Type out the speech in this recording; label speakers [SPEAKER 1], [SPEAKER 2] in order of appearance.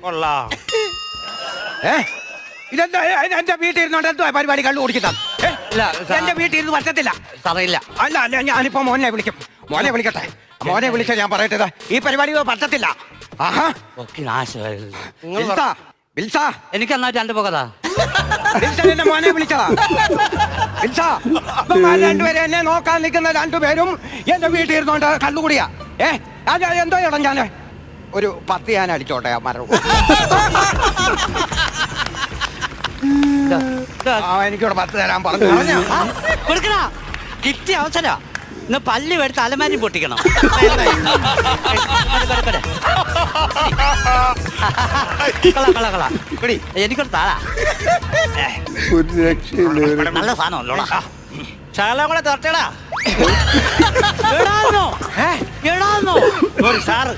[SPEAKER 1] കൊള്ളാം.
[SPEAKER 2] ഇതെന്താ എന്റെ വീട്ടിൽ ഇരുന്നോണ്ട് എന്തോ പരിപാടി കള്ളു കുടിക്കുന്നത്? എന്റെ വീട്ടിൽ ഇരുന്ന് പറ്റത്തില്ല.
[SPEAKER 1] സാറില്ല.
[SPEAKER 2] അല്ല ഞാനിപ്പോ മോനെ വിളിക്കും. മോനെ വിളിക്കട്ടെ. മോനെ വിളിച്ച ഞാൻ പറയട്ടത് ഈ പരിപാടി പറ്റത്തില്ല. ആഹാ
[SPEAKER 1] എനിക്ക് എന്നാ രണ്ട് പോകതാ
[SPEAKER 2] എന്റെ മോനെ വിളിച്ചതാ. രണ്ടുപേരെ എന്നെ നോക്കാൻ നിൽക്കുന്ന രണ്ടുപേരും എന്റെ വീട്ടിൽ ഇരുന്നോണ്ട് കള്ളുകൂടിയാ. അത് എന്തോ ചെയ്യണം ഞാൻ? ഒരു 10 ഞാൻ അടിച്ചോട്ടെ ആ മരം. എനിക്കിവിടെ 10 തരാൻ പറഞ്ഞു.
[SPEAKER 1] കൊടുക്കണ കിട്ടിയ അവസര ഇന്ന് പല്ലി എടുത്ത് അലമാരി പൊട്ടിക്കണം. എനിക്കൊരു താഴാ നല്ല സാധനം ശകലം കൂടെ തർച്ചടാ. എടാന്നോ സാറ്